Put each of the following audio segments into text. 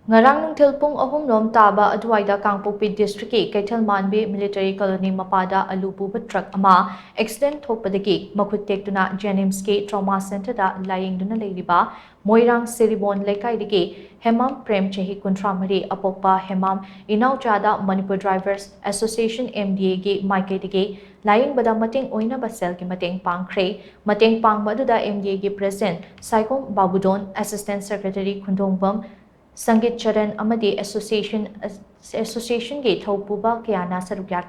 Ngarang nungthil pung ahumnom taba aduwaida Kangpokpi District Keithelmanbi Military Colony mapada Aloo puba truck ama accident Thokpadagi makhut tektuna JNIMS Trauma Center da Layengduna Leiriba Moirang Siribon Leikai Hemam Prem Chahi kuntramari apokpa Hemam Inaocha da Manipur Drivers Association MDA maikei laiyengbada Mateng oinaba shel Mateng Pangkhre Mateng Pangkhre MDA President Saikom Babudon Assistant Secretary Khundongbam Sangit Charan Amadi Association ge puba kayana sarukya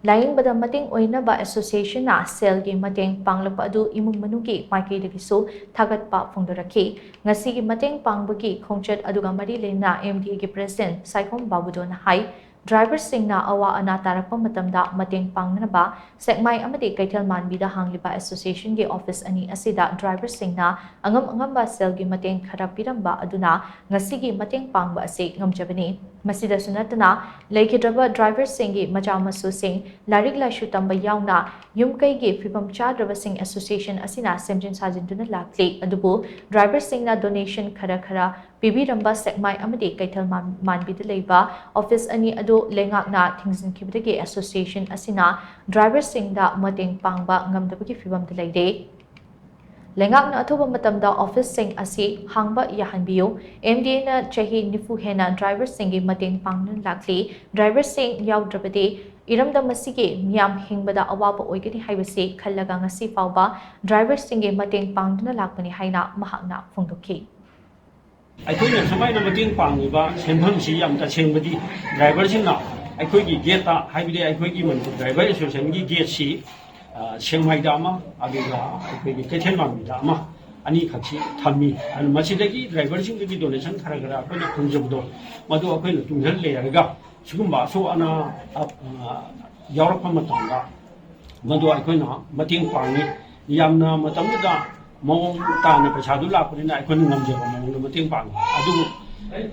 Layyengbada Mateng oinaba Association na shel ge Mateng Panglapa adu imung manugi maikei dagiso thagatpa phongdoraki ngasi gi Mateng Pangbagi khongchat aduga mari lena MDA ge President Saikom Babudon hai Driver singna awa ana tarakpa matamda Mateng Pangnaba Sekmai amadi Keithelmanbi da hangliba Association ge office ani asida driver singna angamba shel ge Mateng khara piramba aduna ngasigi Mateng Pangba ase ngamjabani masida sunatana leikidraba driver singi macha masu sing larik laishu tamba yauna yumkai ge fibam chadraba sing association asina semjin sajinduna lakli adubu driver singna donation khara pibiramba sekmai amadi Keithelmanbi da leiba office ani adu lengakna thingzinkibdagi association asina driver singda Mateng Pangba ngamdabagi fibam da leide Lengakna athuba matamda office sing asi hangba yahanbiyo MDA na chahi nifu hena driver singi Mateng Pangnan lakli driver sing yaudravade iramda masige miyam hingbada awaba oigani haibase khallaga ngasi fawba driver singi Mateng Pangduna lakmani haina mahakna phongdokhi ꯑꯩꯈꯣꯏꯅ ꯁꯨꯃꯥꯏꯅ ꯃꯇꯦꯡ ꯄꯥꯡꯂꯤꯕ ꯁꯦꯟꯐꯝꯁꯤ ꯌꯥꯝ ꯇꯁꯦꯡꯕꯗꯤ ꯗ꯭ꯔꯥꯏꯚꯔꯁꯤꯡꯅ ꯑꯩꯈꯣꯏꯒꯤ ꯒꯦꯠꯇ ꯍꯥꯏꯕꯗꯤ ꯑꯩꯈꯣꯏꯒꯤ Manipur driver ꯑꯦꯁꯣꯁꯤꯌꯦꯁꯟꯒꯤ ꯒꯦꯠꯁꯤ ꯁꯦꯡꯃꯥꯏꯗ ꯑꯃ ꯑꯗꯨꯒ ꯑꯩꯈꯣꯏꯒꯤ ꯀꯩꯊꯦꯜꯃꯥꯟꯕꯤꯗ ꯑꯃ ꯑꯅꯤꯈꯛꯁꯤ ꯊꯝꯃꯤ ꯑꯗꯨ ꯃꯁꯤꯗꯒꯤ ꯗ꯭ꯔꯥꯏꯚꯔꯁꯤꯡꯗꯒꯤ ꯗꯣꯅꯦꯁꯟ ꯈꯔ ꯑꯩꯈꯣꯏꯅ ꯐꯪꯖꯕꯗꯣ ꯃꯗꯨ ꯑꯩꯈꯣꯏꯅ ꯇꯨꯡꯁꯤꯜ ꯂꯩꯔꯒ ꯁꯤꯒꯨꯝꯕ ꯑꯁꯣꯛ ꯑꯅꯥ ꯌꯥꯎꯔꯛꯄ ꯃꯇꯝꯗ ꯃꯗꯨ ꯑꯩꯈꯣꯏꯅ ꯃꯇꯦꯡ ꯄꯥꯡꯉꯤ ꯌꯥꯝꯅ ꯃꯇꯝꯗꯨꯗ ꯃꯑꯣꯡ ꯇꯥꯅ ꯄꯩꯁꯥꯗꯨ ꯂꯥꯛꯄꯅꯤꯅ ꯑꯩꯈꯣꯏꯅ ꯉꯝꯖꯕ ꯃꯑꯣꯡꯗ ꯃꯇꯦꯡ ꯄꯥꯡꯉꯤ ꯑꯗꯨꯕꯨ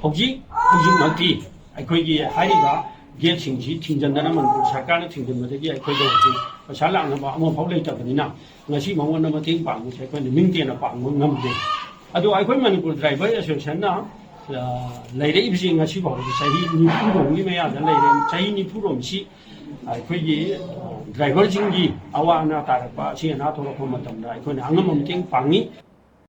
ꯍꯧꯖꯤꯛꯃꯛꯇꯤ ꯑꯩꯈꯣꯏꯒꯤ ꯍꯥꯏꯔꯤꯕ ꯒꯦꯠꯁꯤꯡꯁꯤ ꯊꯤꯡꯖꯤꯟꯗꯅ ꯃꯅꯤꯄꯨꯔ ꯁꯔꯀꯥꯔꯅ ꯊꯤꯡꯖꯤꯟꯕꯗꯒꯤ ꯑꯩꯈꯣꯏꯗ ꯍꯧꯖꯤꯛ ꯄꯩꯁꯥ ꯂꯥꯛꯅꯕ ꯑꯃꯐꯥꯎ ꯂꯩꯇꯕꯅꯤꯅ ꯉꯁꯤ ꯃꯉꯣꯟꯗ ꯃꯇꯦꯡ ꯄꯥꯡꯕꯁꯦ ꯑꯩꯈꯣꯏꯅ ꯃꯤꯡꯇꯦꯟꯅ ꯄꯥꯡꯕ ꯉꯝꯗꯦ ꯑꯗꯣ ꯑꯩꯈꯣꯏ ꯃꯅꯤꯄꯨꯔ ꯗ꯭ꯔꯥꯏꯚꯔ ꯑꯦꯁꯣꯁꯤꯌꯦꯁꯟꯅ ꯂꯩꯔꯛꯏꯕꯁꯤ ꯉꯁꯤ ꯐꯥꯎꯕꯗ ꯆꯍꯤ 90ꯔꯣꯝꯒꯤ ꯃꯌꯥꯗ ꯂꯩꯔꯦ ꯆꯍꯤ 90ꯔꯣꯝꯁꯤ ꯑꯩꯈꯣꯏꯒꯤ ꯗ꯭ꯔꯥꯏꯚꯔꯁꯤꯡꯒꯤ ꯑꯋꯥ ꯑꯅꯥ ꯇꯥꯔꯛꯄ ꯑꯁꯤ ꯑꯅꯥ ꯊꯣꯛꯂꯛꯄ ꯃꯇꯝꯗ ꯑꯩꯈꯣꯏꯅ ꯑꯉꯝꯕ ꯃꯇꯦꯡ ꯄꯥꯡꯉꯤ